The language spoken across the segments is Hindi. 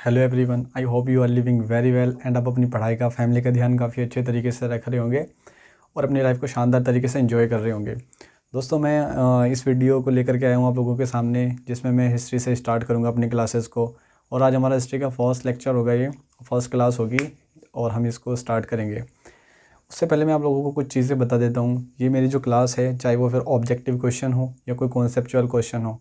Hello everyone, I hope you are living very well and आप अपनी पढ़ाई का, फैमिली का ध्यान काफ़ी अच्छे तरीके से रख रहे होंगे और अपनी लाइफ को शानदार तरीके से एंजॉय कर रहे होंगे। दोस्तों, मैं इस वीडियो को लेकर के आया हूँ आप लोगों के सामने, जिसमें मैं हिस्ट्री से स्टार्ट करूँगा अपनी क्लासेस को। और आज हमारा हिस्ट्री का फर्स्ट लेक्चर होगा, ये फर्स्ट क्लास होगी और हम इसको स्टार्ट करेंगे। उससे पहले मैं आप लोगों को कुछ चीज़ें बता देता हूँ। ये मेरी जो क्लास है, चाहे वो फिर ऑब्जेक्टिव क्वेश्चन हो या कोई कॉन्सेप्चुअल क्वेश्चन हो,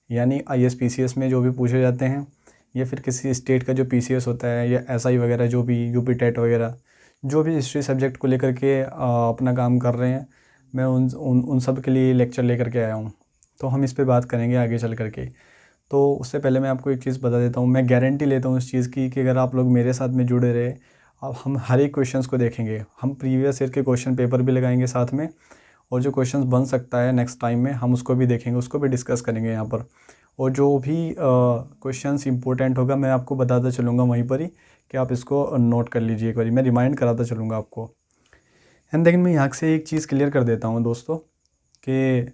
यानी IAS PCS में जो भी पूछे जाते हैं, या फिर किसी स्टेट का जो PCS होता है या SI वगैरह, जो भी UP टेट वगैरह, जो भी हिस्ट्री सब्जेक्ट को लेकर के अपना काम कर रहे हैं, मैं उन सब के लिए लेक्चर लेकर के आया हूँ। तो हम इस पे बात करेंगे आगे चल कर के। तो उससे पहले मैं आपको एक चीज़ बता देता हूँ, मैं गारंटी लेता हूँ इस चीज़ की कि अगर आप लोग मेरे साथ में जुड़े रहे, अब हम हर एक क्वेश्चंस को देखेंगे। हम प्रीवियस ईयर के क्वेश्चन पेपर भी लगाएंगे साथ में, और जो क्वेश्चंस बन सकता है नेक्स्ट टाइम में हम उसको भी देखेंगे, उसको भी डिस्कस करेंगे यहाँ पर। और जो भी क्वेश्चंस इंपॉर्टेंट होगा मैं आपको बताता चलूँगा वहीं पर ही, कि आप इसको नोट कर लीजिए। एक बार मैं रिमाइंड कराता चलूँगा आपको। एंड लेकिन मैं यहाँ से एक चीज़ क्लियर कर देता हूँ दोस्तों, कि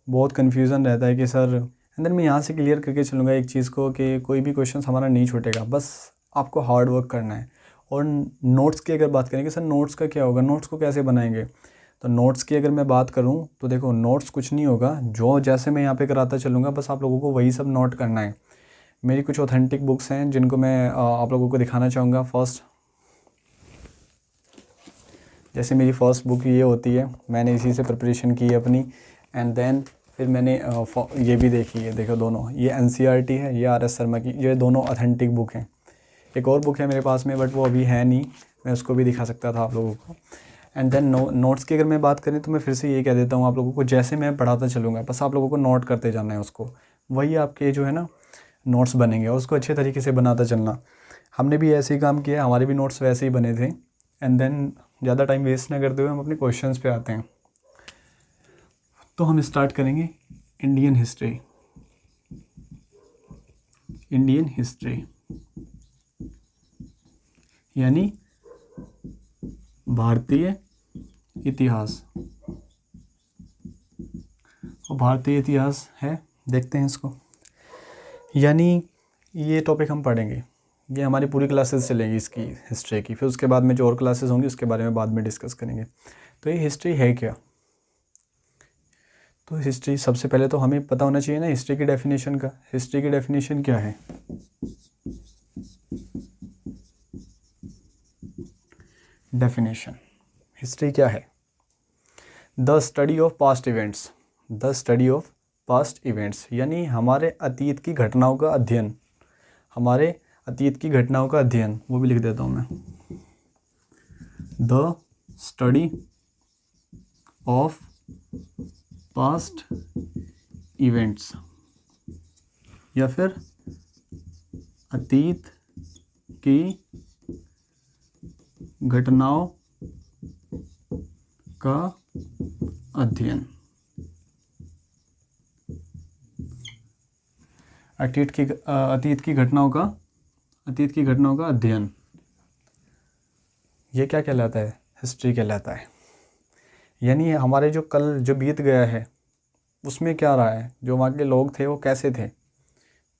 बहुत कन्फ्यूज़न रहता है कि सर, एंड देन मैं यहाँ से क्लियर करके चलूँगा एक चीज़ को, कि कोई भी क्वेश्चन हमारा नहीं छूटेगा, बस आपको हार्ड वर्क करना है। और नोट्स की अगर बात करें कि सर नोट्स का क्या होगा, नोट्स को कैसे बनाएंगे, तो नोट्स की अगर मैं बात करूं तो देखो, नोट्स कुछ नहीं होगा, जो जैसे मैं यहाँ पे कराता चलूँगा बस आप लोगों को वही सब नोट करना है। मेरी कुछ ऑथेंटिक बुक्स हैं जिनको मैं आप लोगों को दिखाना चाहूँगा। फर्स्ट, जैसे मेरी फ़र्स्ट बुक ये होती है, मैंने इसी से प्रिपरेशन की है अपनी। एंड देन फिर मैंने ये भी देखी है, देखो दोनों, ये NCERT है, ये RS शर्मा की, ये दोनों ऑथेंटिक बुक हैं। एक और बुक है मेरे पास में, बट वो अभी है नहीं, मैं उसको भी दिखा सकता था आप लोगों को। एंड देन नोट्स की अगर मैं बात करें तो मैं फिर से ये कह देता हूँ आप लोगों को, जैसे मैं पढ़ाता चलूँगा बस आप लोगों को नोट करते जाना है उसको, वही आपके जो है ना नोट्स बनेंगे, और उसको अच्छे तरीके से बनाता चलना। हमने भी ऐसे ही काम किया, हमारे भी नोट्स वैसे ही बने थे। एंड देन ज़्यादा टाइम वेस्ट ना करते हुए हम अपने क्वेश्चंस पे आते हैं। तो हम स्टार्ट करेंगे इंडियन हिस्ट्री। इंडियन हिस्ट्री यानी भारतीय इतिहास। और भारतीय इतिहास है, देखते हैं इसको, यानी ये टॉपिक हम पढ़ेंगे, ये हमारी पूरी क्लासेस चलेंगी इसकी हिस्ट्री की। फिर उसके बाद में जो और क्लासेस होंगी उसके बारे में बाद में डिस्कस करेंगे। तो ये हिस्ट्री है क्या? तो हिस्ट्री, सबसे पहले तो हमें पता होना चाहिए ना हिस्ट्री की डेफिनेशन का। हिस्ट्री की डेफिनेशन क्या है? डेफिनेशन, हिस्ट्री क्या है? The study of past events. The study of past events यानी हमारे अतीत की घटनाओं का अध्ययन। हमारे अतीत की घटनाओं का अध्ययन, वो भी लिख देता हूँ मैं। The study of past events, या फिर अतीत की घटनाओं का अध्ययन। अतीत की घटनाओं का अध्ययन, ये क्या कहलाता है? हिस्ट्री कहलाता है। यानी हमारे जो कल जो बीत गया है उसमें क्या रहा है, जो वहाँ के लोग थे वो कैसे थे,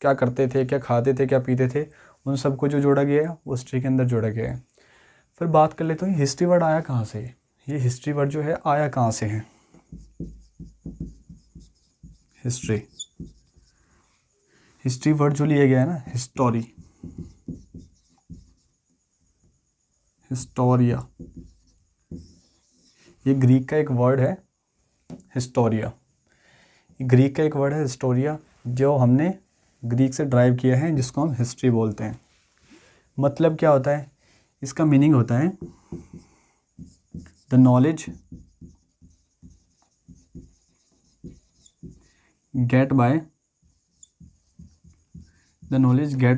क्या करते थे, क्या खाते थे, क्या पीते थे, उन सबको जो जोड़ा गया है वो हिस्ट्री के अंदर जोड़ा गया है। फिर बात कर लेते हैं हिस्ट्री वर्ड आया कहाँ से। ये हिस्ट्री वर्ड जो है आया कहाँ से है? हिस्ट्री वर्ड जो लिया गया है ना, हिस्टोरिया, ये ग्रीक का एक वर्ड है, हिस्टोरिया। ग्रीक का एक वर्ड है हिस्टोरिया, जो हमने ग्रीक से ड्राइव किया है, जिसको हम हिस्ट्री बोलते हैं। मतलब क्या होता है इसका? मीनिंग होता है the knowledge get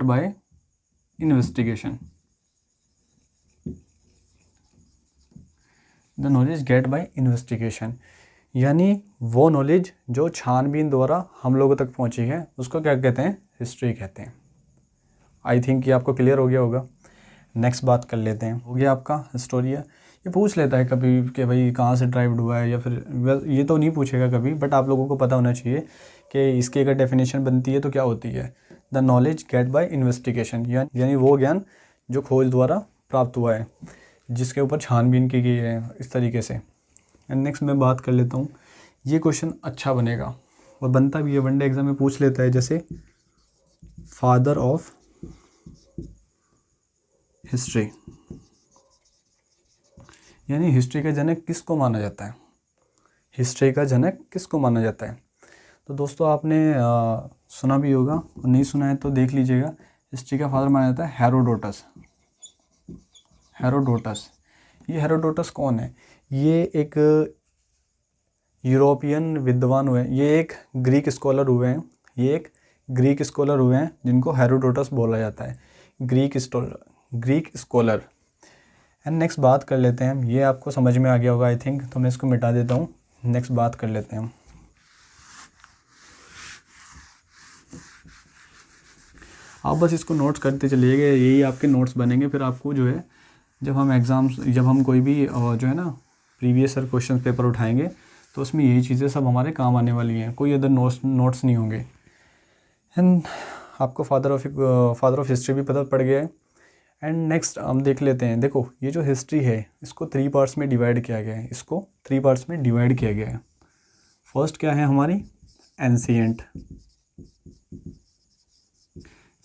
by investigation. The knowledge get by investigation यानी वो नॉलेज जो छानबीन द्वारा हम लोगों तक पहुंची है, उसको क्या कहते हैं? हिस्ट्री कहते हैं। आई थिंक ये आपको क्लियर हो गया होगा। नेक्स्ट बात कर लेते हैं, हो गया आपका हिस्टोरिया। ये पूछ लेता है कभी कि भाई कहाँ से ड्राइव्ड हुआ है, या फिर ये तो नहीं पूछेगा कभी, बट आप लोगों को पता होना चाहिए कि इसकी अगर डेफिनेशन बनती है तो क्या होती है। The knowledge get by investigation, यानी वो ज्ञान जो खोज द्वारा प्राप्त हुआ है, जिसके ऊपर छानबीन की गई है, इस तरीके से। एंड नेक्स्ट मैं बात कर लेता हूँ, ये क्वेश्चन अच्छा बनेगा और बनता भी है, वनडे एग्जाम में पूछ लेता है, जैसे फादर ऑफ हिस्ट्री, यानी हिस्ट्री का जनक किसको माना जाता है, हिस्ट्री का जनक किसको माना जाता है। तो दोस्तों आपने सुना भी होगा और नहीं सुना है तो देख लीजिएगा, हिस्ट्री का फादर माना जाता है हेरोडोटस। हेरोडोटस, ये हेरोडोटस कौन है? ये एक यूरोपियन विद्वान हुए, ये एक ग्रीक स्कॉलर हुए हैं, ये एक ग्रीक स्कॉलर हुए हैं जिनको हेरोडोटस बोला जाता है, ग्रीक स्कॉलर। एंड नेक्स्ट बात कर लेते हैं, ये आपको समझ में आ गया होगा आई थिंक, तो मैं इसको मिटा देता हूँ। नेक्स्ट बात कर लेते हैं, आप बस इसको नोट्स करते चलिएगा, यही आपके नोट्स बनेंगे। फिर आपको जो है जब हम कोई भी जो है ना प्रीवियस ईयर क्वेश्चन पेपर उठाएंगे तो उसमें यही चीज़ें सब हमारे काम आने वाली हैं, कोई अदर नोट्स नहीं होंगे। एंड आपको फादर ऑफ हिस्ट्री भी पता पड़ गया है। एंड नेक्स्ट हम देख लेते हैं, देखो ये जो हिस्ट्री है इसको 3 पार्ट्स में डिवाइड किया गया है, इसको 3 पार्ट्स में डिवाइड किया गया है। फर्स्ट क्या है हमारी, ancient,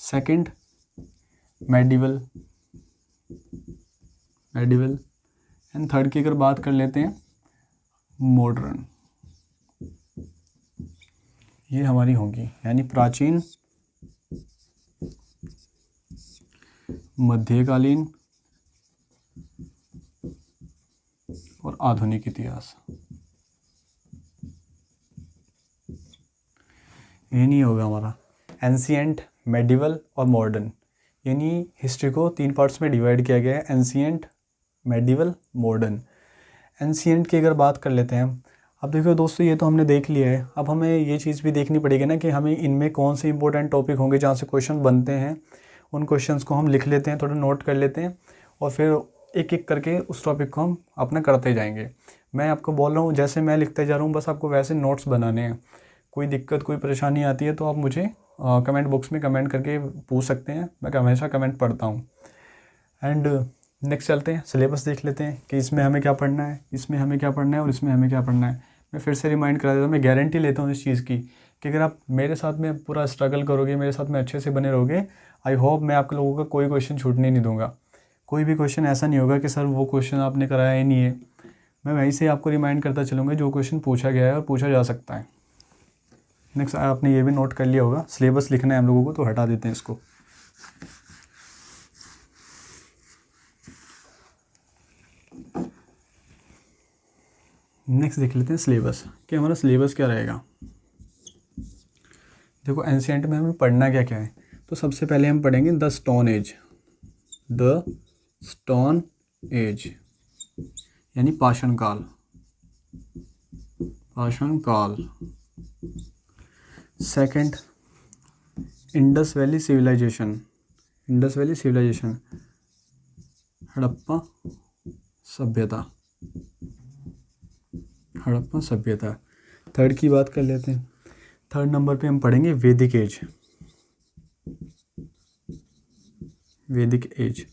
second medieval, and third की अगर बात कर लेते हैं मॉडर्न। ये हमारी होगी, यानी प्राचीन, मध्यकालीन और आधुनिक इतिहास। ये नहीं होगा हमारा एंशिएंट, मेडिवल और मॉडर्न, यानी हिस्ट्री को 3 पार्ट्स में डिवाइड किया गया है, एंशिएंट, मेडिवल, मॉडर्न। एंशिएंट की अगर बात कर लेते हैं, अब देखो दोस्तों ये तो हमने देख लिया है, अब हमें ये चीज़ भी देखनी पड़ेगी ना कि हमें इनमें कौन से इंपॉर्टेंट टॉपिक होंगे जहाँ से क्वेश्चन बनते हैं, उन क्वेश्चंस को हम लिख लेते हैं, थोड़ा नोट कर लेते हैं और फिर एक एक करके उस टॉपिक को हम अपना करते जाएंगे। मैं आपको बोल रहा हूँ जैसे मैं लिखते जा रहा हूँ, बस आपको वैसे नोट्स बनाने हैं। कोई दिक्कत, कोई परेशानी आती है तो आप मुझे कमेंट बॉक्स में कमेंट करके पूछ सकते हैं, मैं हमेशा कमेंट पढ़ता हूँ। एंड नेक्स्ट चलते हैं, सिलेबस देख लेते हैं कि इसमें हमें क्या पढ़ना है, इसमें हमें क्या पढ़ना है और इसमें हमें क्या पढ़ना है। मैं फिर से रिमाइंड करा देता हूँ, मैं गारंटी लेता हूँ इस चीज़ की कि अगर आप मेरे साथ में पूरा स्ट्रगल करोगे, मेरे साथ में अच्छे से बने रहोगे, आई होप मैं आप लोगों का कोई क्वेश्चन छूटने नहीं दूंगा। कोई भी क्वेश्चन ऐसा नहीं होगा कि सर वो क्वेश्चन आपने कराया ही नहीं है, मैं वहीं से आपको रिमाइंड करता चलूँगा जो क्वेश्चन पूछा गया है और पूछा जा सकता है। नेक्स्ट आपने ये भी नोट कर लिया होगा, सिलेबस लिखना है हम लोगों को, तो हटा देते हैं इसको। नेक्स्ट देख लेते हैं सिलेबस, कि हमारा सिलेबस क्या रहेगा। देखो एंशिएंट में हमें पढ़ना क्या क्या है, तो सबसे पहले हम पढ़ेंगे the stone age, the stone age यानी पाषाण काल, पाषाण काल। Second Indus valley civilisation, Indus valley civilisation, Harappa सभ्यता, हड़प्पा सभ्यता। थर्ड की बात कर लेते हैं, थर्ड नंबर पे हम पढ़ेंगे वैदिक एज, वैदिक एज,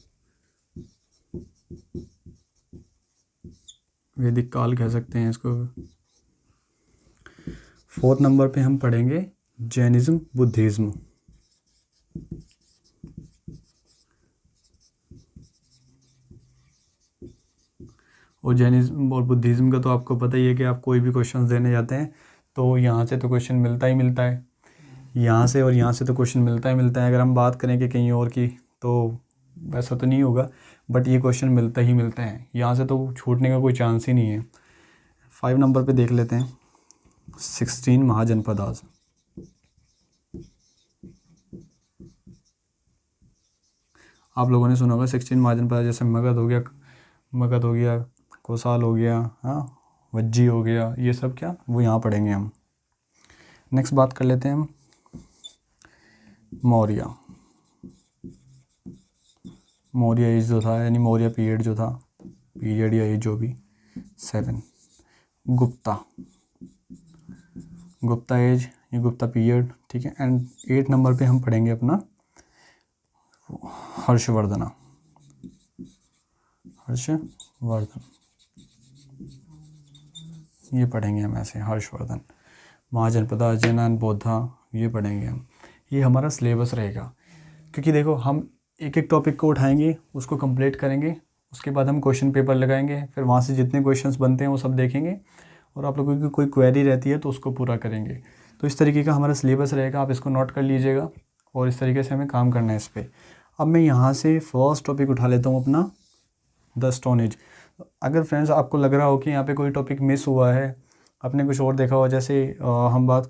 वैदिक काल कह सकते हैं इसको। फोर्थ नंबर पे हम पढ़ेंगे जैनिज्म, बुद्धिज्म, और जैनिज्म और बुद्धिज्म का तो आपको पता ही है कि आप कोई भी क्वेश्चन देने जाते हैं तो यहाँ से तो क्वेश्चन मिलता ही मिलता है, यहाँ से और यहाँ से तो क्वेश्चन मिलता ही मिलता है। अगर हम बात करें कि कहीं और की तो वैसा तो नहीं होगा, बट ये क्वेश्चन मिलता ही मिलता है, यहाँ से तो छूटने का कोई चांस ही नहीं है। 5 नंबर पे देख लेते हैं 16 महाजनपदास, आप लोगों ने सुना होगा 16 महाजनपद, जैसे मगध हो गया, कोसाल हो गया, हाँ वज्जी हो गया, ये सब क्या वो यहाँ पढ़ेंगे हम। नेक्स्ट बात कर लेते हैं हम मौर्य, मौर्य एज जो था, यानी मौर्य पीरियड जो था, पीरियड या एज जो भी। 7 गुप्ता, गुप्ता एज ये गुप्ता पीरियड, ठीक है। एंड 8 नंबर पे हम पढ़ेंगे अपना हर्षवर्धन, ये पढ़ेंगे हम ऐसे, हर्षवर्धन, महाजनपदा, जैन बौद्धा, ये पढ़ेंगे हम। ये हमारा सिलेबस रहेगा, क्योंकि देखो हम एक एक टॉपिक को उठाएंगे, उसको कंप्लीट करेंगे, उसके बाद हम क्वेश्चन पेपर लगाएंगे, फिर वहाँ से जितने क्वेश्चंस बनते हैं वो सब देखेंगे, और आप लोगों की कोई क्वेरी रहती है तो उसको पूरा करेंगे। तो इस तरीके का हमारा सिलेबस रहेगा, आप इसको नोट कर लीजिएगा, और इस तरीके से हमें काम करना है इस पर। अब मैं यहाँ से फर्स्ट टॉपिक उठा लेता हूँ अपना, द स्टोन एज। अगर फ्रेंड्स आपको लग रहा हो कि यहाँ पे कोई टॉपिक मिस हुआ है, आपने कुछ और देखा हो, जैसे हम बात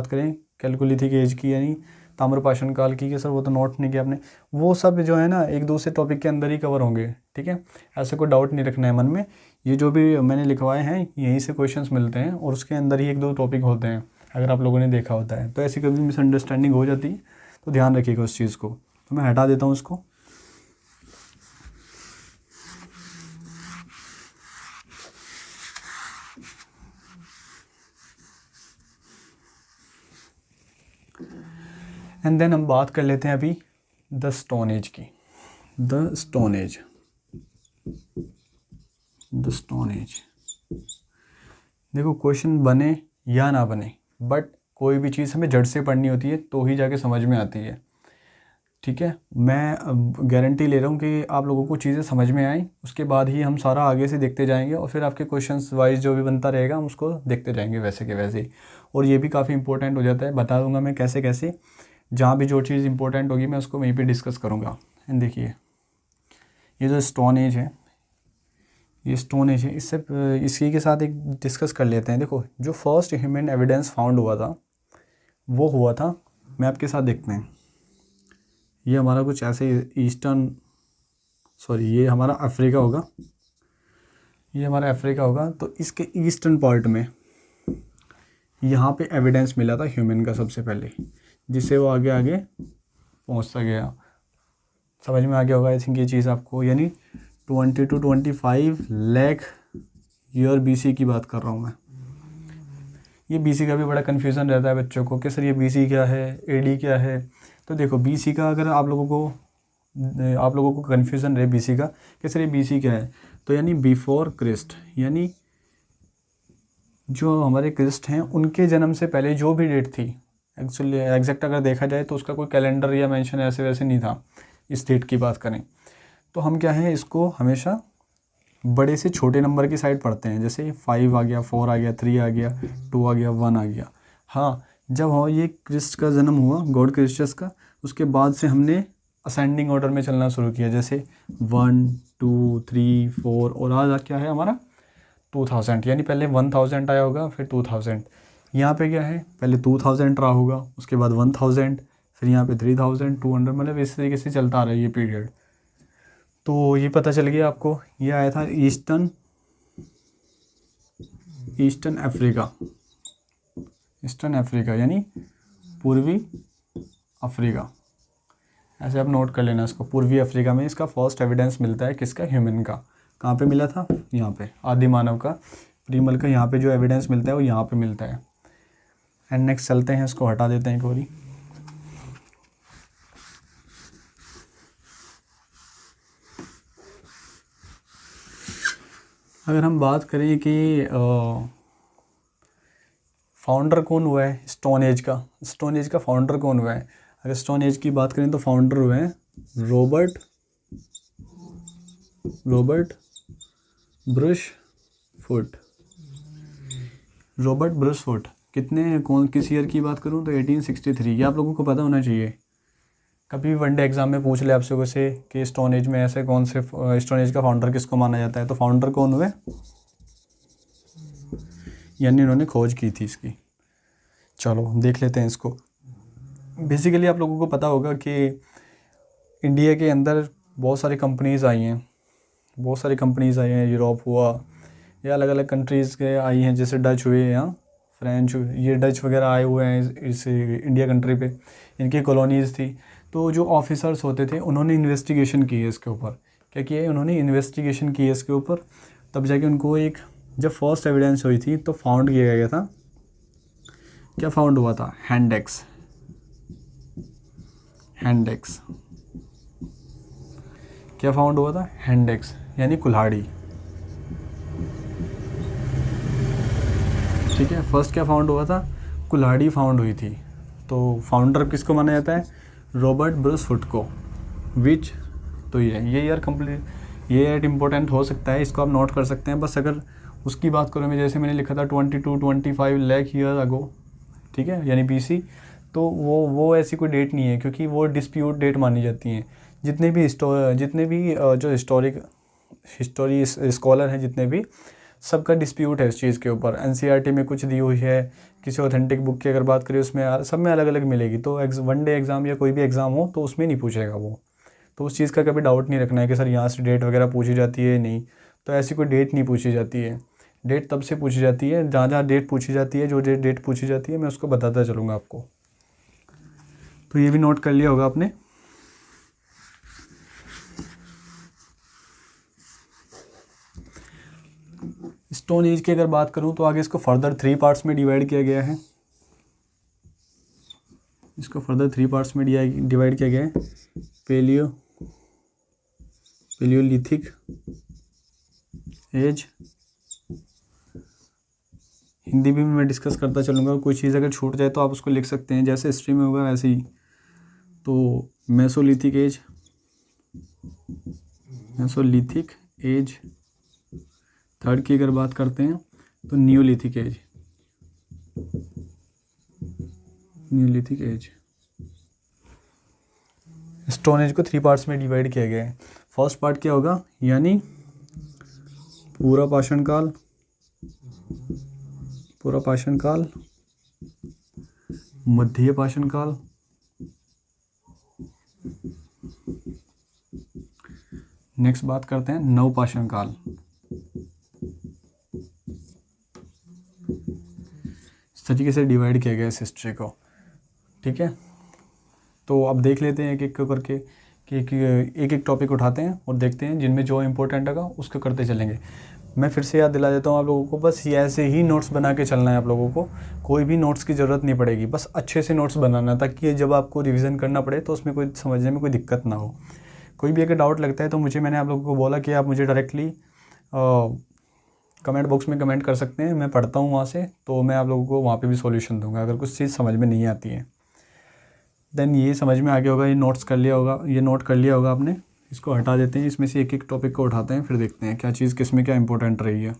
करें कैलकुलिथिक एज की, यानी ताम्रपाषाण काल की, कि सर वो तो नोट नहीं किया आपने, वो सब जो है ना एक दूसरे टॉपिक के अंदर ही कवर होंगे, ठीक है। ऐसे कोई डाउट नहीं रखना है मन में, ये जो भी मैंने लिखवाए हैं यहीं से क्वेश्चंस मिलते हैं, और उसके अंदर ही 1-2 टॉपिक होते हैं, अगर आप लोगों ने देखा होता है। तो ऐसी कभी मिसअंडरस्टैंडिंग हो जाती है तो ध्यान रखिएगा उस चीज़ को। तो मैं हटा देता हूँ इसको। एंड देन हम बात कर लेते हैं अभी द स्टोन एज की। द स्टोन एज, देखो क्वेश्चन बने या ना बने, बट कोई भी चीज़ हमें जड़ से पढ़नी होती है तो ही जाके समझ में आती है, ठीक है। मैं गारंटी ले रहा हूँ कि आप लोगों को चीज़ें समझ में आएँ, उसके बाद ही हम सारा आगे से देखते जाएंगे, और फिर आपके क्वेश्चंस वाइज जो भी बनता रहेगा हम उसको देखते जाएंगे वैसे के वैसे ही। और ये भी काफ़ी इंपॉर्टेंट हो जाता है, बता दूंगा मैं कैसे कैसे, जहाँ भी जो चीज़ इंपॉर्टेंट होगी मैं उसको वहीं पे डिस्कस करूँगा। एंड देखिए ये जो स्टोन एज है, ये स्टोन एज है, इसी के साथ एक डिस्कस कर लेते हैं। देखो जो फर्स्ट ह्यूमन एविडेंस फाउंड हुआ था वो हुआ था, मैं आपके साथ देखते हैं, ये हमारा कुछ ऐसे ये हमारा अफ्रीका होगा, ये हमारा अफ्रीका होगा। तो इसके ईस्टर्न पार्ट में यहाँ पे एविडेंस मिला था ह्यूमन का सबसे पहले, जिससे वो आगे आगे पहुँचता गया। समझ में आ गया होगा आई थिंक ये चीज़ आपको, यानी 20 to 25 लाख ईयर BC की बात कर रहा हूँ मैं। ये BC का भी बड़ा कन्फ्यूज़न रहता है बच्चों को कि सर ये BC क्या है, AD क्या है। तो देखो BC का अगर आप लोगों को कन्फ्यूज़न रहे BC का कि सर ये BC क्या है, तो यानी बिफोर क्रिस्ट, यानी जो हमारे क्रिस्ट हैं उनके जन्म से पहले जो भी डेट थी, एक्चुअली एग्जैक्ट अगर देखा जाए तो उसका कोई कैलेंडर या मेंशन ऐसे वैसे नहीं था इस डेट की बात करें। तो हम क्या है इसको हमेशा बड़े से छोटे नंबर की साइड पढ़ते हैं, जैसे 5 आ गया, 4 आ गया, 3 आ गया, 2 आ गया, 1 आ गया। हाँ, जब ये क्रिस्ट का जन्म हुआ, गॉड क्रिस्टस का, उसके बाद से हमने असेंडिंग ऑर्डर में चलना शुरू किया, जैसे 1 2 3 4, और आज क्या है हमारा 2000, यानी पहले 1000 आया होगा, फिर 2000। यहाँ पे क्या है, पहले 2000 रहा होगा, उसके बाद 1000, फिर यहाँ पे 3200, मतलब इस तरीके से चलता आ रहा है ये पीरियड। तो ये पता चल गया आपको, ये आया था ईस्टर्न अफ्रीका, यानी पूर्वी अफ्रीका, ऐसे आप नोट कर लेना इसको। पूर्वी अफ्रीका में इसका फर्स्ट एविडेंस मिलता है, किसका, ह्यूमन का। कहाँ पे मिला था, यहाँ पे, आदि मानव का, प्रीमल का, यहाँ पे जो एविडेंस मिलता है वो यहाँ पे मिलता है। एंड नेक्स्ट चलते हैं, इसको हटा देते हैं एक बारी। अगर हम बात करें कि फाउंडर कौन हुआ है स्टोन एज का फाउंडर कौन हुआ है, अगर स्टोन एज की बात करें तो फाउंडर हुए हैं रॉबर्ट ब्रुशफुट। किस ईयर की बात करूं तो 1863। ये आप लोगों को पता होना चाहिए, कभी भी वनडे एग्जाम में पूछ ले आपसे वैसे कि स्टोन एज में ऐसे कौन से स्टोन एज का फाउंडर किसको माना जाता है, तो फाउंडर कौन हुए, यानी इन्होंने खोज की थी इसकी। चलो देख लेते हैं इसको। बेसिकली आप लोगों को पता होगा कि इंडिया के अंदर बहुत सारी कंपनीज़ आई हैं, यूरोप हुआ या अलग अलग कंट्रीज़ के आई हैं, जैसे डच हुए या फ्रेंच, ये डच वगैरह आए हुए हैं इस इंडिया कंट्री पे, इनकी कॉलोनीज़ थी। तो जो ऑफिसर्स होते थे उन्होंने इन्वेस्टिगेशन की है इसके ऊपर, क्या किया है उन्होंने, इन्वेस्टिगेशन की है इसके ऊपर, तब जाके उनको एक, जब फर्स्ट एविडेंस हुई थी तो फाउंड किया गया था क्या फाउंड हुआ था? हैंडेक्स। हैंडेक्स क्या फाउंड हुआ था? हैंडेक्स यानी कुल्हाड़ी। ठीक है, फर्स्ट क्या फाउंड हुआ था? कुल्हाड़ी फाउंड हुई थी। तो फाउंडर किसको माना जाता है? Robert Bruce फुटको। विच, तो ये ईयर कंप्लीट, ये ईयर इम्पोर्टेंट हो सकता है, इसको आप नोट कर सकते हैं। बस अगर उसकी बात करूँ मैं, जैसे मैंने लिखा था 22-25 लाख ईयर अगो, ठीक है, यानी BC, तो वो ऐसी कोई डेट नहीं है, क्योंकि वो डिस्प्यूट डेट मानी जाती हैं। जितने भी जो हिस्टोरी स्कॉलर हैं, जितने भी, सबका डिस्प्यूट है इस चीज़ के ऊपर। NCERT में कुछ दी हुई है, किसी ऑथेंटिक बुक की अगर बात करें उसमें सब में अलग अलग मिलेगी। तो वन डे एग्ज़ाम या कोई भी एग्ज़ाम हो तो उसमें नहीं पूछेगा वो। तो उस चीज़ का कभी डाउट नहीं रखना है कि सर यहाँ से डेट वगैरह पूछी जाती है, नहीं। तो ऐसी कोई डेट नहीं पूछी जाती है। डेट तब से पूछी जाती है जहाँ जहाँ डेट पूछी जाती है, जो डेट पूछी जाती है मैं उसको बताता चलूँगा आपको। तो ये भी नोट कर लिया होगा आपने। स्टोन एज की अगर बात करूँ तो आगे इसको फर्दर 3 पार्ट्स में डिवाइड किया गया है। इसको फर्दर 3 पार्ट्स में डिवाइड किया गया है। पेलियोलिथिक एज, हिंदी भी मैं डिस्कस करता चलूँगा। कोई चीज़ अगर छूट जाए तो आप उसको लिख सकते हैं, जैसे हिस्ट्री में होगा वैसे ही। तो मेसोलिथिक एज। थर्ड की अगर बात करते हैं तो न्यूलिथिक एज। स्टोन एज को 3 पार्ट्स में डिवाइड किया गया है। फर्स्ट पार्ट क्या होगा? यानी पूरा पाषाण काल, मध्य पाषाण काल, नेक्स्ट बात करते हैं नवपाषाण काल। इस तरीके से डिवाइड किया गया इस हिस्ट्री को। ठीक है, तो अब देख लेते हैं एक एक करके कि एक टॉपिक उठाते हैं और देखते हैं, जिनमें जो इम्पोर्टेंट होगा उसको करते चलेंगे। मैं फिर से याद दिला देता हूँ आप लोगों को, बस ये ऐसे ही नोट्स बना के चलना है आप लोगों को। कोई भी नोट्स की ज़रूरत नहीं पड़ेगी, बस अच्छे से नोट्स बनाना, ताकि जब आपको रिवीजन करना पड़े तो उसमें कोई समझने में कोई दिक्कत ना हो। कोई भी अगर डाउट लगता है तो मैंने आप लोगों को बोला कि आप मुझे डायरेक्टली कमेंट बॉक्स में कमेंट कर सकते हैं। मैं पढ़ता हूँ वहाँ से, तो मैं आप लोगों को वहाँ पे भी सॉल्यूशन दूंगा अगर कुछ चीज़ समझ में नहीं आती है। देन ये समझ में आ गया होगा, ये नोट कर लिया होगा आपने। इसको हटा देते हैं, इसमें से एक एक टॉपिक को उठाते हैं, फिर देखते हैं क्या चीज़ किस में क्या इंपॉर्टेंट रही है।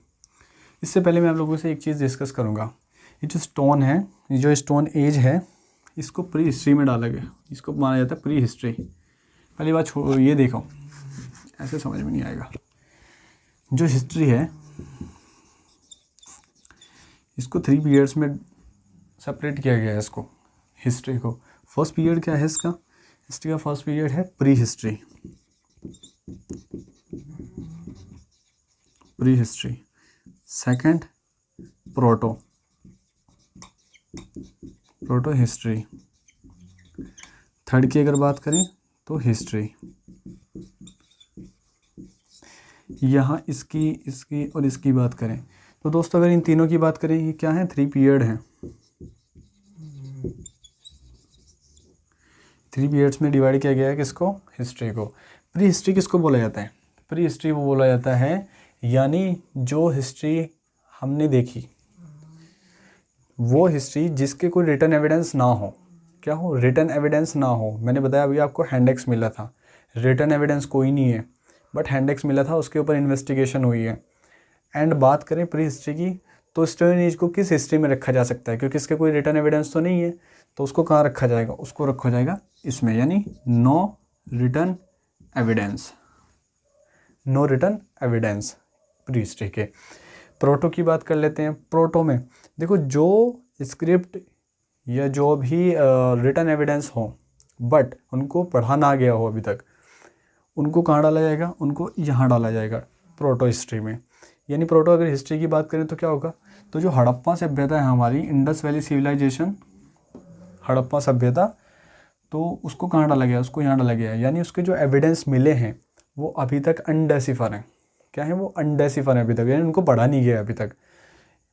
इससे पहले मैं आप लोगों से एक चीज़ डिस्कस करूँगा। ये जो स्टोन है, ये जो स्टोन एज है, इसको प्री हिस्ट्री में डाला गया, इसको माना जाता है प्री हिस्ट्री। पहली बात ये देखो, ऐसे समझ में नहीं आएगा। जो हिस्ट्री है इसको 3 पीरियड्स में सेपरेट किया गया है इसको, हिस्ट्री को। फर्स्ट पीरियड क्या है इसका? हिस्ट्री का फर्स्ट पीरियड है pre history. Second proto history. Third की अगर बात करें तो हिस्ट्री। यहाँ इसकी और इसकी बात करें तो दोस्तों, अगर इन तीनों की बात करें, ये क्या है? 3 पीरियड हैं। 3 पीरियड्स में डिवाइड किया गया है किसको? हिस्ट्री को। प्री हिस्ट्री किसको बोला जाता है? प्री हिस्ट्री वो बोला जाता है, यानी जो हिस्ट्री हमने देखी, वो हिस्ट्री जिसके कोई रिटन एविडेंस ना हो। क्या हो? रिटन एविडेंस ना हो। मैंने बताया अभी आपको हैंडेक्स मिला था, रिटन एविडेंस कोई नहीं है, बट हैंडेक्स मिला था, उसके ऊपर इन्वेस्टिगेशन हुई है। एंड बात करें प्री हिस्ट्री की, तो स्टोन एज को किस हिस्ट्री में रखा जा सकता है? क्योंकि इसके कोई रिटन एविडेंस तो नहीं है, तो उसको कहाँ रखा जाएगा? उसको रखा जाएगा इसमें, यानी no written evidence prehistory के। प्रोटो की बात कर लेते हैं। प्रोटो में देखो, जो स्क्रिप्ट या जो भी रिटन एविडेंस हो बट उनको पढ़ा ना गया हो अभी तक, उनको कहाँ डाला जाएगा? उनको यहाँ डाला जाएगा प्रोटो हिस्ट्री में। यानी प्रोटो अगर हिस्ट्री की बात करें तो क्या होगा? तो जो हड़प्पा सभ्यता है हमारी, इंडस वैली सिविलाइजेशन, हड़प्पा सभ्यता, तो उसको कहाँ डाला गया? उसको यहाँ डाला गया है। यानी उसके जो एविडेंस मिले हैं वो अभी तक अनडेसिफर हैं। क्या है वो? अनडेसिफर हैं अभी तक, यानी उनको पढ़ा नहीं गया अभी तक।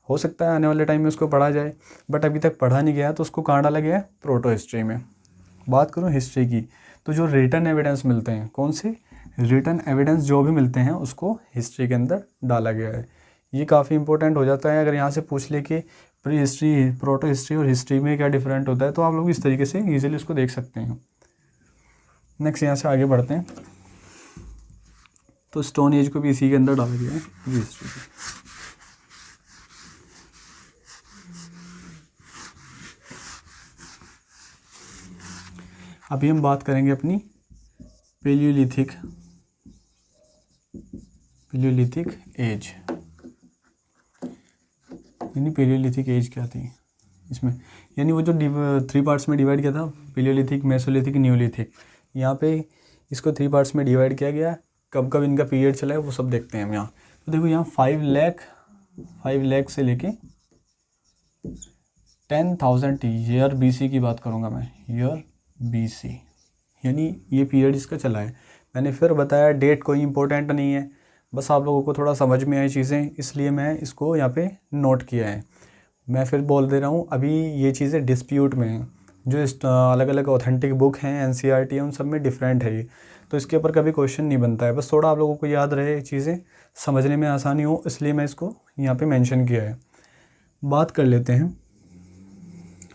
हो सकता है आने वाले टाइम में उसको पढ़ा जाए, बट अभी तक पढ़ा नहीं गया, तो उसको कहाँ डाला गया है, प्रोटो हिस्ट्री में। बात करूँ हिस्ट्री की, तो जो रिटन एविडेंस मिलते हैं, कौन से रिटन एविडेंस जो भी मिलते हैं, उसको हिस्ट्री के अंदर डाला गया है। ये काफ़ी इंपॉर्टेंट हो जाता है। अगर यहाँ से पूछ ले कि प्री हिस्ट्री, प्रोटो हिस्ट्री और हिस्ट्री में क्या डिफरेंट होता है, तो आप लोग इस तरीके से ईजिली उसको देख सकते हैं। नेक्स्ट यहाँ से आगे बढ़ते हैं। तो स्टोन एज को भी इसी के अंदर डाला गया है हिस्ट्री को। अभी हम बात करेंगे अपनी पेलियोलिथिक एज, यानी पेलियोलिथिक एज क्या थी इसमें, यानी वो जो 3 पार्ट्स में डिवाइड किया था, पेलियोलिथिक, मेसोलिथिक, न्यूलिथिक। यहाँ पे इसको 3 पार्ट्स में डिवाइड किया गया। कब कब इनका पीरियड चला है वो सब देखते हैं हम यहाँ। तो देखो यहाँ 5 लाख से लेके 10,000 ईयर BC की बात करूँगा मैं, ईयर BC, यानी ये पीरियड इसका चला है। मैंने फिर बताया डेट कोई इंपॉर्टेंट नहीं है, बस आप लोगों को थोड़ा समझ में आए चीज़ें, इसलिए मैं इसको यहाँ पे नोट किया है। मैं फिर बोल दे रहा हूँ, अभी ये चीज़ें डिस्प्यूट में हैं। जो अलग अलग ऑथेंटिक बुक हैं, NCERT है, उन सब में डिफरेंट है ये, तो इसके ऊपर कभी क्वेश्चन नहीं बनता है। बस थोड़ा आप लोगों को याद रहे, चीज़ें समझने में आसानी हो, इसलिए मैं इसको यहाँ पे मेंशन किया है। बात कर लेते हैं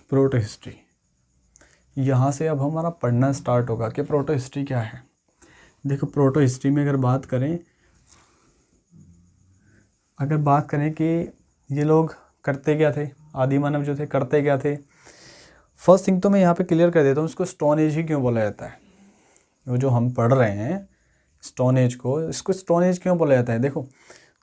प्रोटो हिस्ट्री। यहाँ से अब हमारा पढ़ना स्टार्ट होगा कि प्रोटो हिस्ट्री क्या है। देखो प्रोटो हिस्ट्री में अगर बात करें कि ये लोग करते क्या थे, आदि मानव जो थे करते क्या थे। फर्स्ट थिंग तो मैं यहाँ पे क्लियर कर देता हूँ, इसको स्टोन एज ही क्यों बोला जाता है। वो जो हम पढ़ रहे हैं स्टोन एज को, इसको स्टोन एज क्यों बोला जाता है। देखो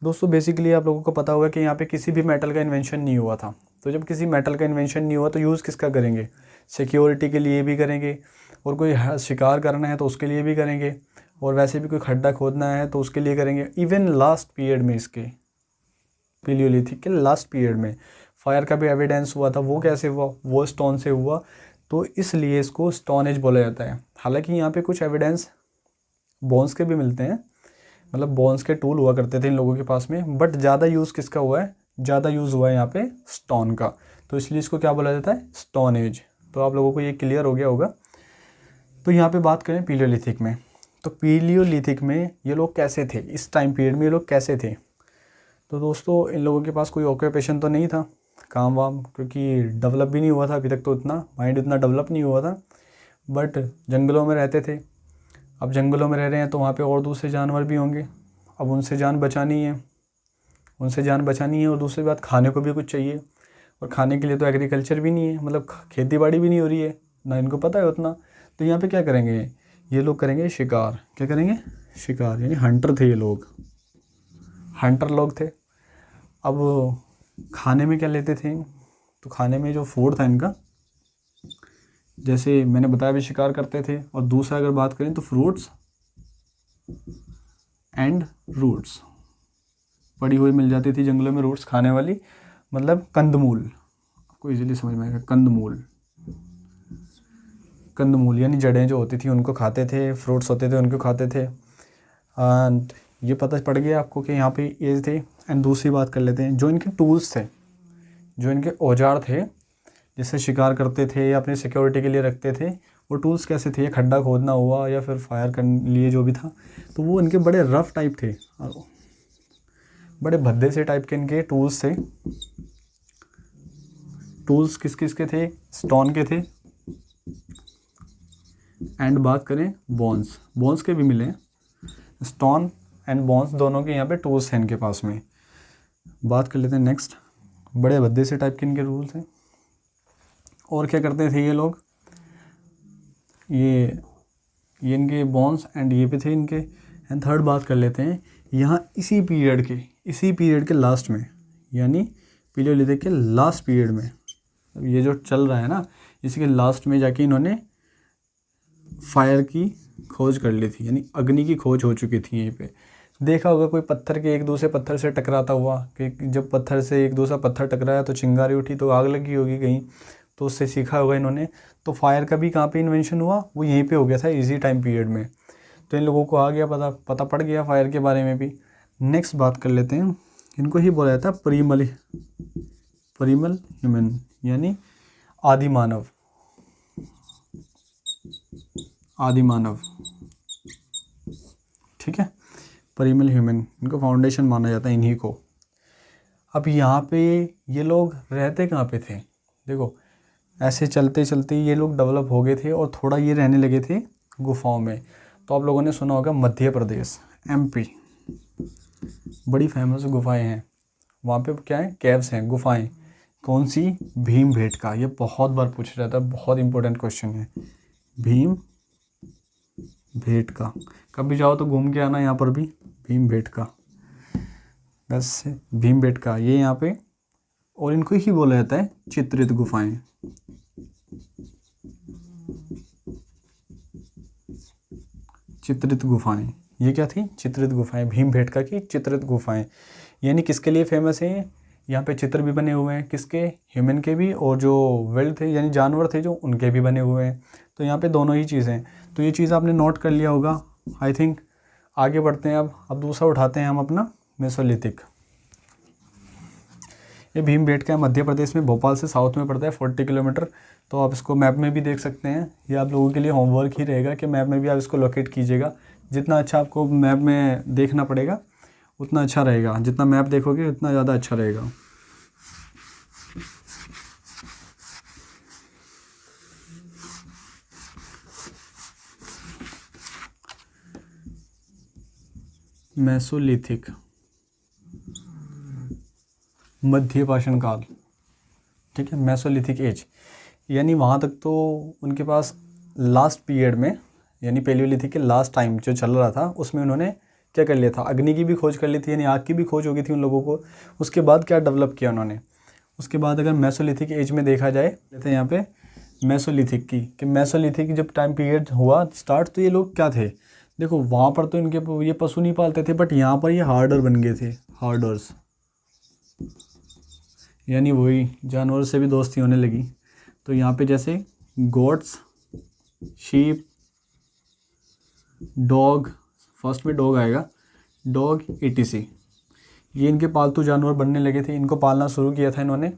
दोस्तों, बेसिकली आप लोगों को पता होगा कि यहाँ पे किसी भी मेटल का इन्वेंशन नहीं हुआ था। तो जब किसी मेटल का इन्वेंशन नहीं हुआ तो यूज़ किसका करेंगे, सिक्योरिटी के लिए भी करेंगे, और कोई शिकार करना है तो उसके लिए भी करेंगे, और वैसे भी कोई खड्डा खोदना है तो उसके लिए करेंगे। इवन लास्ट पीरियड में, इसके पेलियोलिथिक के लास्ट पीरियड में फायर का भी एविडेंस हुआ था। वो कैसे हुआ, वो स्टोन से हुआ, तो इसलिए इसको स्टोन एज बोला जाता है। हालांकि यहाँ पे कुछ एविडेंस बोन्स के भी मिलते हैं, मतलब बोन्स के टूल हुआ करते थे इन लोगों के पास में, बट ज़्यादा यूज़ किसका हुआ है, ज़्यादा यूज़ हुआ है यहाँ पे स्टोन का, तो इसलिए इसको क्या बोला जाता है, स्टोन एज। तो आप लोगों को ये क्लियर हो गया होगा। तो यहाँ पे बात करें पीलियोलिथिक में, तो पीलियोलिथिक में ये लोग कैसे थे, इस टाइम पीरियड में ये लोग कैसे थे। तो दोस्तों, इन लोगों के पास कोई ऑक्यूपेशन तो नहीं था, काम वाम, क्योंकि डेवलप भी नहीं हुआ था अभी तक, तो इतना माइंड इतना डेवलप नहीं हुआ था, बट जंगलों में रहते थे। अब जंगलों में रह रहे हैं तो वहाँ पे और दूसरे जानवर भी होंगे, अब उनसे जान बचानी है, और दूसरी बात खाने को भी कुछ चाहिए, और खाने के लिए तो एग्रीकल्चर भी नहीं है, मतलब खेती बाड़ी भी नहीं हो रही है ना, इनको पता है उतना। तो यहाँ पे क्या करेंगे ये लोग, करेंगे शिकार। क्या करेंगे, शिकार, यानी हंटर थे ये लोग, हंटर लोग थे। अब खाने में क्या लेते थे, तो खाने में जो फूड था इनका, जैसे मैंने बताया भी शिकार करते थे, और दूसरा अगर बात करें तो फ्रूट्स एंड रूट्स, पड़ी हुई मिल जाती थी जंगलों में रूट्स खाने वाली, मतलब कंदमूल, आपको इजीली समझ में आएगा। कंदमूल यानी जड़ें जो होती थी उनको खाते थे, फ्रूट्स होते थे उनको खाते थे। एंड ये पता पड़ गया आपको कि यहाँ पे एज थे। एंड दूसरी बात कर लेते हैं, जो इनके टूल्स थे, जो इनके औजार थे, जिससे शिकार करते थे या अपने सिक्योरिटी के लिए रखते थे, वो टूल्स कैसे थे, खड्डा खोदना हुआ या फिर फायर करने लिए जो भी था, तो वो इनके बड़े रफ टाइप थे, बड़े भद्दे से टाइप के इनके टूल्स थे। टूल्स किस किस के थे, स्टोन के थे। एंड बात करें बोन्स के भी मिले, स्टोन एंड बोन्स दोनों के यहाँ पे टूल्स हैं इनके पास में। बात कर लेते हैं नेक्स्ट, बड़े भद्दे से टाइप के इनके रूल्स हैं। और क्या करते थे ये लोग, ये इनके बोन्स एंड ये भी थे इनके। एंड थर्ड बात कर लेते हैं, यहाँ इसी पीरियड के लास्ट में, यानी पीलियोलिथिक के लास्ट पीरियड में, ये जो चल रहा है ना, इसी के लास्ट में जाके इन्होंने फायर की खोज कर ली थी, यानी अग्नि की खोज हो चुकी थी। यहीं पे देखा होगा कोई पत्थर के एक दूसरे पत्थर से टकराता हुआ, कि जब पत्थर से एक दूसरा पत्थर टकराया तो चिंगारी उठी तो आग लगी होगी कहीं, तो उससे सीखा होगा इन्होंने। तो फायर का भी कहाँ पे इन्वेंशन हुआ, वो यहीं पे हो गया था इसी टाइम पीरियड में। तो इन लोगों को आ गया पता पड़ गया फायर के बारे में भी। नेक्स्ट बात कर लेते हैं इनको ही बोला जाता है प्रीमल ह्यूमन, यानी आदि मानव। आदि मानव, ठीक है, प्रीमल ह्यूमन, इनको फाउंडेशन माना जाता है इन्हीं को। अब यहाँ पे ये लोग रहते कहाँ पे थे? देखो ऐसे चलते चलते ये लोग डेवलप हो गए थे और थोड़ा ये रहने लगे थे गुफाओं में। तो आप लोगों ने सुना होगा मध्य प्रदेश, एमपी, बड़ी फेमस गुफाएं हैं वहाँ पे। क्या है? केव्स हैं, गुफाएं। कौन सी? भीम भेटका। ये बहुत बार पूछा जाता है, बहुत इंपॉर्टेंट क्वेश्चन है। भीम भेटका, कभी जाओ तो घूम के आना यहाँ पर भी, भीम भेटका, बस भीम भेटका ये यहाँ पे। और इनको ही बोला जाता है चित्रित गुफाएं। चित्रित गुफाएं, ये क्या थी? चित्रित गुफाएं, भीम भेटका की चित्रित गुफाएं। यानी किसके लिए फेमस है? यहाँ पे चित्र भी बने हुए हैं, किसके? ह्यूमन के भी, और जो वाइल्ड थे यानी जानवर थे जो, उनके भी बने हुए हैं। तो यहाँ पे दोनों ही चीज़ें हैं। तो ये चीज़ आपने नोट कर लिया होगा आई थिंक। आगे बढ़ते हैं अब दूसरा उठाते हैं हम अपना मेसोलिथिक। ये भीमबेटका है, मध्य प्रदेश में, भोपाल से साउथ में पड़ता है 40 किलोमीटर। तो आप इसको मैप में भी देख सकते हैं। ये आप लोगों के लिए होमवर्क ही रहेगा कि मैप में भी आप इसको लोकेट कीजिएगा। जितना अच्छा आपको मैप में देखना पड़ेगा उतना अच्छा रहेगा, जितना मैप देखोगे उतना ज़्यादा अच्छा रहेगा। मेसोलिथिक, मध्य पाषाण काल, ठीक है, मेसोलिथिक एज। यानी वहाँ तक तो उनके पास लास्ट पीरियड में, यानी पैलियोलिथिक के लास्ट टाइम जो चल रहा था उसमें उन्होंने क्या कर लिया था? अग्नि की भी खोज कर ली थी, यानी आग की भी खोज हो गई थी उन लोगों को। उसके बाद क्या डेवलप किया उन्होंने? उसके बाद अगर मेसोलिथिक एज में देखा जाए, जैसे यहाँ पे मेसोलिथिक की, कि मेसोलिथिक जब टाइम पीरियड हुआ स्टार्ट, तो ये लोग क्या थे? देखो वहाँ पर तो इनके ये पशु नहीं पालते थे, बट यहाँ पर ये हार्डर बन गए थे, हार्डर्स, यानी वही जानवर से भी दोस्ती होने लगी। तो यहाँ पे जैसे गोट्स, शीप, डॉग, फर्स्ट में डॉग आएगा, डॉग etc, ये इनके पालतू जानवर बनने लगे थे। इनको पालना शुरू किया था इन्होंने।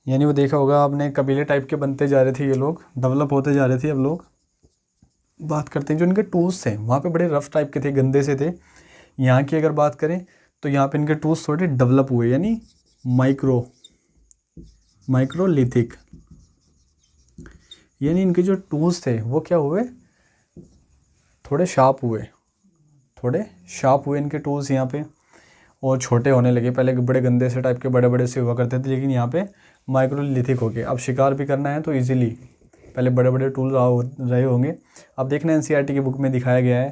यानी वो देखा होगा आपने, कबीले टाइप के बनते जा रहे थे ये लोग, डेवलप होते जा रहे थे। अब लोग बात करते हैं जो इनके टूल्स थे, वहाँ पे बड़े रफ टाइप के थे, गंदे से थे। यहाँ की अगर बात करें तो यहाँ पे इनके टूल्स थोड़े डेवलप हुए, यानी माइक्रोलिथिक, यानी इनके जो टूल्स थे वो क्या हुए? थोड़े शार्प हुए इनके टूल्स यहाँ पे, और छोटे होने लगे। पहले बड़े गंदे से टाइप के बड़े बड़े से हुआ करते थे, लेकिन यहाँ पे माइक्रोलिथिक हो गए। अब शिकार भी करना है तो इजीली, पहले बड़े बड़े टूल रहे होंगे। अब देखना एनसीईआरटी की बुक में दिखाया गया है।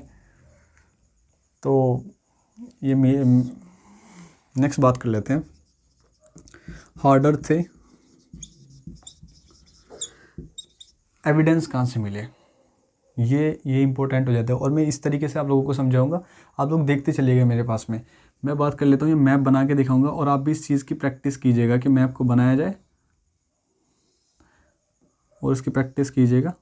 तो ये नेक्स्ट बात कर लेते हैं। हार्डर थे, एविडेंस कहाँ से मिले, ये इंपॉर्टेंट हो जाता है। और मैं इस तरीके से आप लोगों को समझाऊंगा, आप लोग देखते चलिएगा मेरे पास में। मैं बात कर लेता हूँ, ये मैप बना के दिखाऊंगा और आप भी इस चीज़ की प्रैक्टिस कीजिएगा कि मैप को बनाया जाए और इसकी प्रैक्टिस कीजिएगा।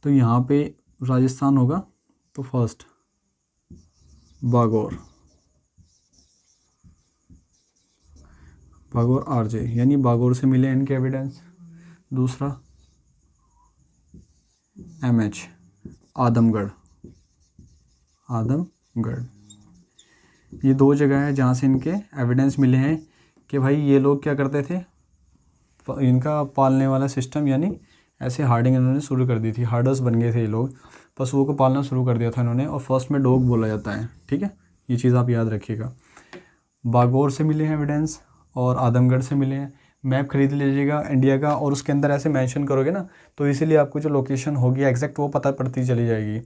तो यहाँ पे राजस्थान होगा, तो फर्स्ट बागौर आरजे, यानी बागौर से मिले इनके एविडेंस। दूसरा एमएच, आदमगढ़, ये दो जगह है जहाँ से इनके एविडेंस मिले हैं कि भाई ये लोग क्या करते थे, इनका पालने वाला सिस्टम, यानी ऐसे हार्डिंग इन्होंने शुरू कर दी थी। हार्डर्स बन गए थे ये लोग, पशुओं को पालना शुरू कर दिया था इन्होंने। और फर्स्ट में डॉग बोला जाता है, ठीक है, ये चीज़ आप याद रखिएगा। बागौर से मिले हैं एविडेंस और आदमगढ़ से मिले हैं। मैप खरीद लीजिएगा इंडिया का, और उसके अंदर ऐसे मेंशन करोगे ना, तो इसीलिए आपको जो लोकेशन होगी एग्जैक्ट वो पता पड़ती चली जाएगी।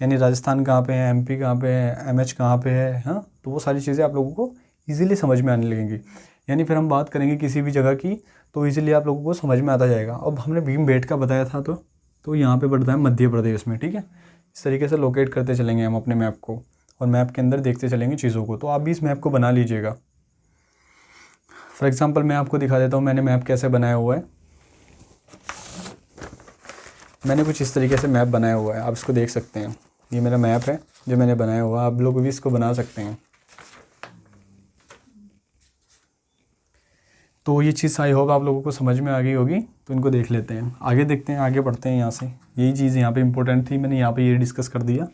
यानी राजस्थान कहाँ पे है, एमपी कहाँ पे है, एमएच कहाँ पे है, हाँ, तो वो सारी चीज़ें आप लोगों को ईजिली समझ में आने लगेंगी। यानी फिर हम बात करेंगे किसी भी जगह की तो ईजिली आप लोगों को समझ में आता जाएगा। अब हमने भीमबेटका बताया था, तो यहाँ पे पड़ता है मध्य प्रदेश में, ठीक है। इस तरीके से लोकेट करते चलेंगे हम अपने मैप को, और मैप के अंदर देखते चलेंगे चीज़ों को। तो आप भी इस मैप को बना लीजिएगा। फॉर एग्जांपल मैं आपको दिखा देता हूँ मैंने मैप कैसे बनाया हुआ है। मैंने कुछ इस तरीके से मैप बनाया हुआ है, आप इसको देख सकते हैं। ये मेरा मैप है जो मैंने बनाया हुआ, आप लोग भी इसको बना सकते हैं। तो ये चीज़ आई होप आप लोगों को समझ में आ गई होगी। तो इनको देख लेते हैं, आगे देखते हैं, आगे बढ़ते हैं यहाँ से। यही चीज़ यहाँ पे इंपॉर्टेंट थी, मैंने यहाँ पे ये डिस्कस कर दिया।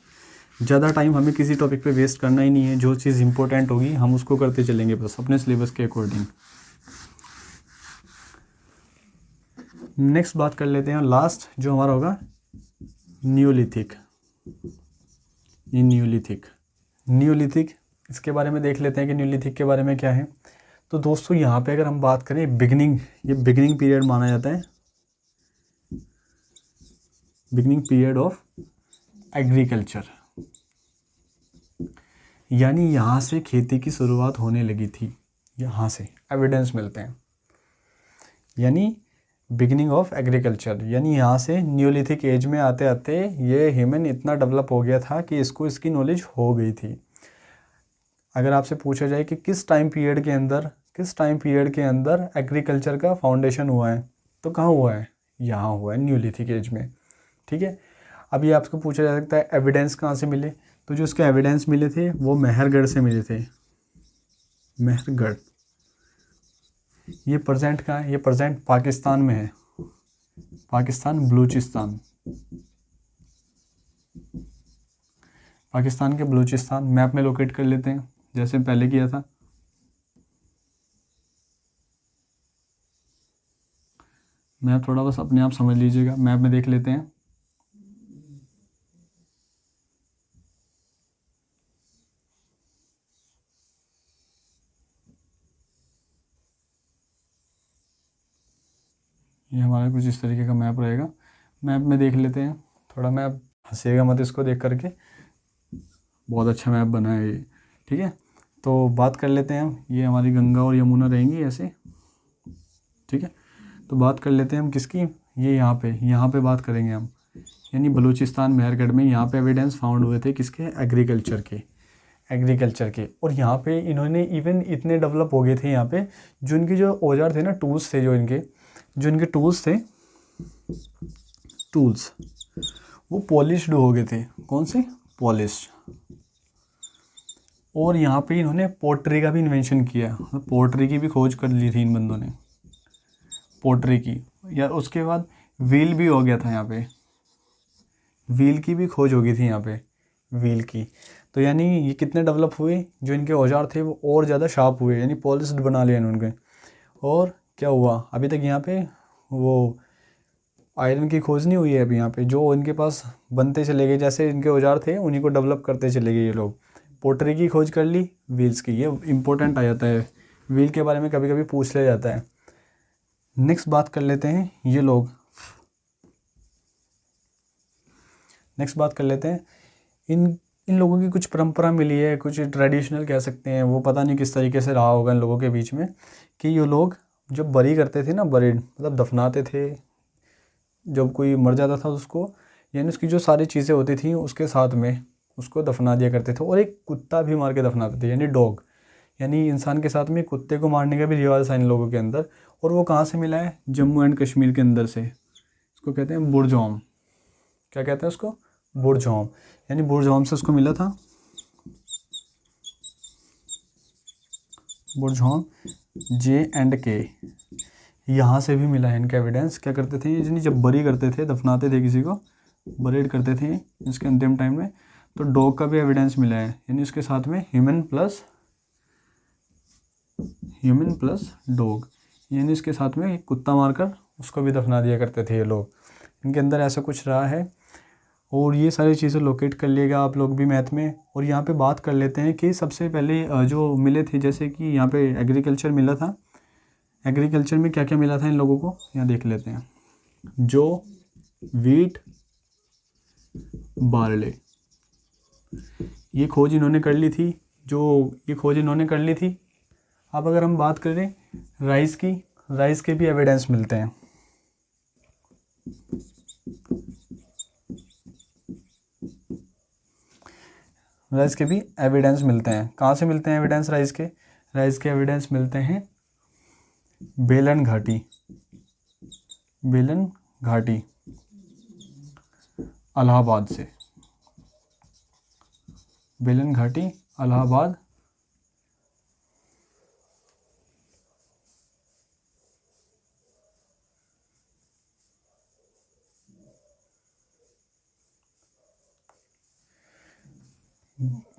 ज़्यादा टाइम हमें किसी टॉपिक पे वेस्ट करना ही नहीं है, जो चीज़ इंपॉर्टेंट होगी हम उसको करते चलेंगे बस अपने सिलेबस के अकॉर्डिंग। नेक्स्ट बात कर लेते हैं, लास्ट जो हमारा होगा न्यूलिथिक। ये न्यूलिथिक इसके बारे में देख लेते हैं कि न्यूलिथिक के बारे में क्या है। तो दोस्तों यहाँ पे अगर हम बात करें बिगनिंग, ये बिगनिंग पीरियड माना जाता है, बिगनिंग पीरियड ऑफ एग्रीकल्चर, यानी यहाँ से खेती की शुरुआत होने लगी थी, यहाँ से एविडेंस मिलते हैं। यानी बिगनिंग ऑफ एग्रीकल्चर, यानी यहाँ से न्यूलिथिक एज में आते आते ये ह्यूमन इतना डेवलप हो गया था कि इसको इसकी नॉलेज हो गई थी। अगर आपसे पूछा जाए कि किस टाइम पीरियड के अंदर एग्रीकल्चर का फाउंडेशन हुआ है, तो कहाँ हुआ है, यहाँ हुआ है न्यूलिथिक एज में। ठीक है, अभी आपको पूछा जा सकता है एविडेंस कहाँ से मिले, तो जो उसके एविडेंस मिले थे वो मेहरगढ़ से मिले थे। मेहरगढ़, ये प्रेजेंट कहाँ है, ये प्रेजेंट पाकिस्तान में है, पाकिस्तान बलूचिस्तान, पाकिस्तान के बलूचिस्तान मैप में लोकेट कर लेते हैं जैसे पहले किया था। मैप थोड़ा बस अपने आप समझ लीजिएगा, मैप में देख लेते हैं। ये हमारा कुछ इस तरीके का मैप रहेगा, मैप में देख लेते हैं। थोड़ा मैप हंसिएगा मत इसको देख करके, बहुत अच्छा मैप बना है ये। ठीक है, तो बात कर लेते हैं हम, ये हमारी गंगा और यमुना रहेंगी ऐसे। ठीक है, तो बात कर लेते हैं हम किसकी, ये यहाँ पे बात करेंगे हम, यानी बलूचिस्तान मेहरगढ़ में यहाँ पे एविडेंस फाउंड हुए थे किसके, एग्रीकल्चर के। और यहाँ पे इन्होंने इवन इतने डेवलप हो गए थे यहाँ पे, जो इनके जो औजार थे ना, टूल्स थे, जो इनके टूल्स थे, वो पॉलिश्ड हो गए थे। कौन से, पॉलिश्ड। और यहाँ पे इन्होंने पोट्री का भी इन्वेंशन किया, पोट्री की भी खोज कर ली थी इन बंदों ने, पोट्री की। या उसके बाद व्हील भी हो गया था यहाँ पे, व्हील की भी खोज हो गई थी यहाँ पे, व्हील की। तो यानी ये कितने डेवलप हुए, जो इनके औजार थे वो और ज़्यादा शार्प हुए, यानी पॉलिश्ड बना लिया इन्होंने। और क्या हुआ, अभी तक यहाँ पे वो आयरन की खोज नहीं हुई है अभी यहाँ पे, जो इनके पास बनते चले गए, जैसे इनके औजार थे उन्हीं को डेवलप करते चले गए ये लोग। पोटरी की खोज कर ली, व्हील्स की, ये इंपॉर्टेंट आ जाता है, व्हील के बारे में कभी कभी पूछ लिया जाता है। नेक्स्ट बात कर लेते हैं ये लोग, इन लोगों की कुछ परंपरा मिली है, कुछ ट्रेडिशनल कह सकते हैं, वो पता नहीं किस तरीके से रहा होगा इन लोगों के बीच में, कि ये लोग जब बरी करते थे ना, बरीड मतलब दफनाते थे, जब कोई मर जाता था उसको, यानी उसकी जो सारी चीज़ें होती थी उसके साथ में उसको दफना दिया करते थे। और एक कुत्ता भी मार के दफनाते थे, यानी डॉग, यानी इंसान के साथ में कुत्ते को मारने का भी रिवाज था इन लोगों के अंदर। और वो कहाँ से मिला है, जम्मू एंड कश्मीर के अंदर से। इसको कहते हैं बुरजौम, क्या कहते हैं उसको, बुरजौम, यानी बुरजौम से उसको मिला था, बुरजौम J&K, यहाँ से भी मिला है इनका एविडेंस। क्या करते थे यानी जब बरी करते थे, दफनाते थे किसी को, बरीड करते थे इसके अंतिम टाइम में, तो डॉग का भी एविडेंस मिला है, यानी उसके साथ में ह्यूमन प्लस डॉग, यानी इसके साथ में एक कुत्ता मारकर उसको भी दफना दिया करते थे ये लोग। इनके अंदर ऐसा कुछ रहा है। और ये सारी चीज़ें लोकेट कर लिएगा आप लोग भी मैथ में। और यहाँ पे बात कर लेते हैं कि सबसे पहले जो मिले थे, जैसे कि यहाँ पे एग्रीकल्चर मिला था, एग्रीकल्चर में क्या क्या मिला था इन लोगों को, यहाँ देख लेते हैं। जो वीट, बार्ले, ये खोज इन्होंने कर ली थी, अब अगर हम बात करें राइस के भी एविडेंस मिलते हैं। राइस के भी एविडेंस मिलते हैं, कहाँ से मिलते हैं एविडेंस राइस के एविडेंस मिलते हैं बेलन घाटी इलाहाबाद से। बेलन घाटी, इलाहाबाद,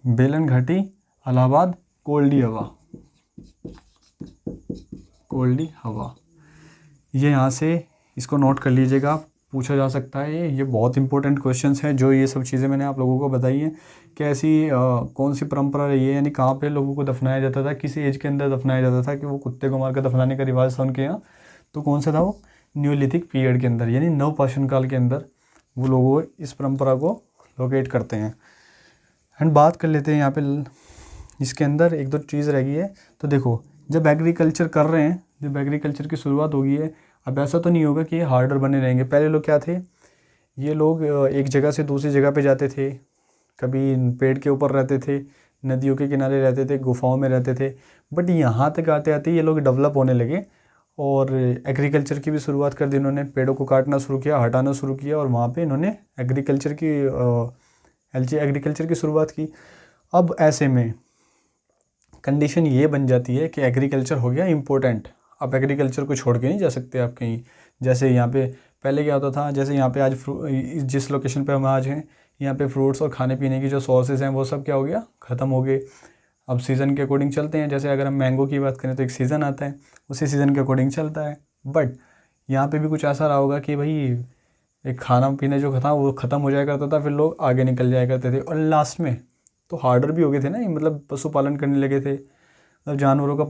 बेलन घाटी, इलाहाबाद, कोल्डी हवा, कोल्डी हवा। ये यहाँ से इसको नोट कर लीजिएगा, पूछा जा सकता है। ये बहुत इंपॉर्टेंट क्वेश्चंस हैं जो ये सब चीज़ें मैंने आप लोगों को बताई हैं कि ऐसी कौन सी परंपरा रही है, यानी कहाँ पे लोगों को दफनाया जाता था, किसी एज के अंदर दफनाया जाता था कि वो कुत्ते को मारकर दफनाने का रिवाज था उनके यहाँ। तो कौन सा था वो? न्यूलिथिक पीरियड के अंदर, यानी नवपाषाण काल के अंदर वो लोग इस परंपरा को लोकेट करते हैं। एंड बात कर लेते हैं यहाँ पे इसके अंदर एक दो चीज़ रह गई है। तो देखो, जब एग्रीकल्चर कर रहे हैं, जब एग्रीकल्चर की शुरुआत हो गई है, अब ऐसा तो नहीं होगा कि ये हार्डर बने रहेंगे। पहले लोग क्या थे, ये लोग एक जगह से दूसरी जगह पे जाते थे, कभी पेड़ के ऊपर रहते थे, नदियों के किनारे रहते थे, गुफाओं में रहते थे। बट यहाँ तक आते आते ये लोग डेवलप होने लगे और एग्रीकल्चर की भी शुरुआत कर दी इन्होंने। पेड़ों को काटना शुरू किया, हटाना शुरू किया और वहाँ पे इन्होंने एग्रीकल्चर की शुरुआत की। अब ऐसे में कंडीशन ये बन जाती है कि एग्रीकल्चर हो गया इम्पोर्टेंट। अब एग्रीकल्चर को छोड़ के नहीं जा सकते आप कहीं। जैसे यहाँ पे पहले क्या होता था, जैसे यहाँ पे आज जिस लोकेशन पे हम आज हैं, यहाँ पे फ्रूट्स और खाने पीने की जो सोर्सेज हैं वो सब क्या हो गया, ख़त्म हो गए। अब सीज़न के अकॉर्डिंग चलते हैं। जैसे अगर हम मैंगो की बात करें तो एक सीज़न आता है, उसी सीज़न के अकॉर्डिंग चलता है। बट यहाँ पे भी कुछ ऐसा रहा होगा कि भाई एक खाना पीना जो था वो ख़त्म हो जाया करता था, फिर लोग आगे निकल जाया करते थे और लास्ट में तो हार्डर भी हो गए थे ना, मतलब पशुपालन करने लगे थे, मतलब जानवरों का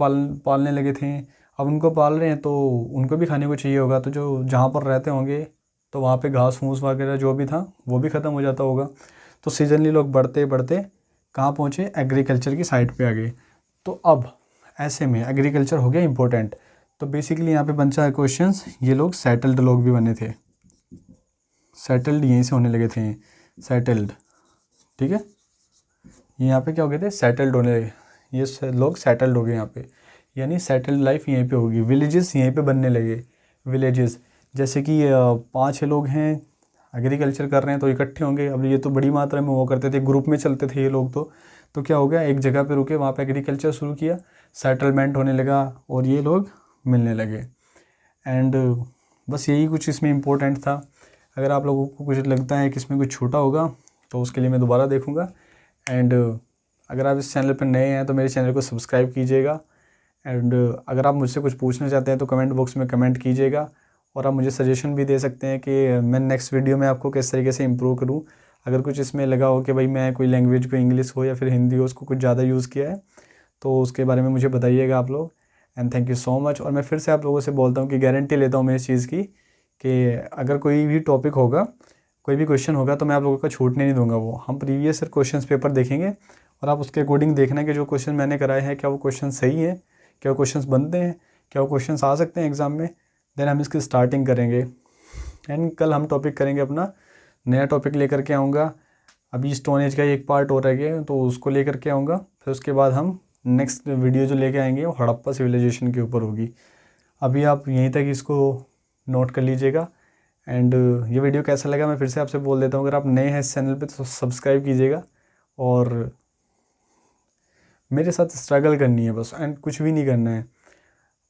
पालने लगे थे। अब उनको पाल रहे हैं तो उनको भी खाने को चाहिए होगा, तो जो जहाँ पर रहते होंगे तो वहाँ पे घास फूस वगैरह जो भी था वो भी ख़त्म हो जाता होगा। तो सीजनली लोग बढ़ते बढ़ते कहाँ पहुँचे, एग्रीकल्चर की साइड पे आ गए। तो अब ऐसे में एग्रीकल्चर हो गया इंपॉर्टेंट। तो बेसिकली यहाँ पे बनता है क्वेश्चंस, ये लोग सेटल्ड लोग भी बने थे, सेटल्ड यहीं से होने लगे थे, सेटल्ड, ठीक है। यहाँ पे क्या हो गए थे, सेटल्ड होने लगे, ये लोग सेटल्ड हो गए यहाँ पे, यानी सेटल्ड लाइफ यहीं पे होगी। विलेजेस यहीं पे बनने लगे, विलेजेस जैसे कि 5-6 लोग हैं एग्रीकल्चर कर रहे हैं तो इकट्ठे होंगे। अब ये तो बड़ी मात्रा में वो करते थे, ग्रुप में चलते थे ये लोग। तो क्या हो गया, एक जगह पे रुके, वहाँ पे एग्रीकल्चर शुरू किया, सेटलमेंट होने लगा और ये लोग मिलने लगे। एंड बस यही कुछ इसमें इम्पोर्टेंट था। अगर आप लोगों को कुछ लगता है कि इसमें कुछ छोटा होगा तो उसके लिए मैं दोबारा देखूँगा। एंड अगर आप इस चैनल पर नए हैं तो मेरे चैनल को सब्सक्राइब कीजिएगा। एंड अगर आप मुझसे कुछ पूछना चाहते हैं तो कमेंट बॉक्स में कमेंट कीजिएगा और आप मुझे सजेशन भी दे सकते हैं कि मैं नेक्स्ट वीडियो में आपको किस तरीके से इम्प्रूव करूं। अगर कुछ इसमें लगा हो कि भाई मैं कोई लैंग्वेज को इंग्लिश हो या फिर हिंदी हो उसको कुछ ज़्यादा यूज़ किया है तो उसके बारे में मुझे बताइएगा आप लोग। And thank you so much. और मैं फिर से आप लोगों से बोलता हूँ कि गारंटी लेता हूँ मैं इस चीज़ की कि अगर कोई भी टॉपिक होगा, कोई भी क्वेश्चन होगा तो मैं आप लोगों का छूटने नहीं दूंगा। वो हम प्रीवियस क्वेश्चन पेपर देखेंगे और आप उसके अकॉर्डिंग देखना कि जो क्वेश्चन मैंने कराए हैं क्या वो क्वेश्चन सही है, क्या वो क्वेश्चंस बनते हैं, क्या वो क्वेश्चंस आ सकते हैं एग्ज़ाम में। देन हम इसकी स्टार्टिंग करेंगे। एंड कल हम टॉपिक करेंगे अपना नया टॉपिक लेकर के आऊँगा। अभी स्टोन एज का एक पार्ट हो रह गया तो उसको लेकर के आऊँगा। फिर उसके बाद हम नेक्स्ट वीडियो जो लेके आएंगे वो हड़प्पा सिविलाइजेशन के ऊपर होगी। अभी आप यहीं तक इसको नोट कर लीजिएगा। एंड ये वीडियो कैसा लगा मैं फिर से आपसे बोल देता हूँ, अगर आप नए हैं इस चैनल पे तो सब्सक्राइब कीजिएगा और मेरे साथ स्ट्रगल करनी है बस, एंड कुछ भी नहीं करना है।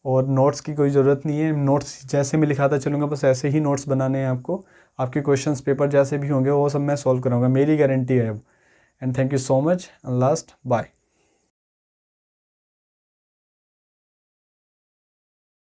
और नोट्स की कोई ज़रूरत नहीं है, नोट्स जैसे मैं लिखाता चलूँगा बस ऐसे ही नोट्स बनाने हैं आपको। आपके क्वेश्चंस पेपर जैसे भी होंगे वो सब मैं सॉल्व कराऊंगा, मेरी गारंटी है अब। And thank you so much. Last bye.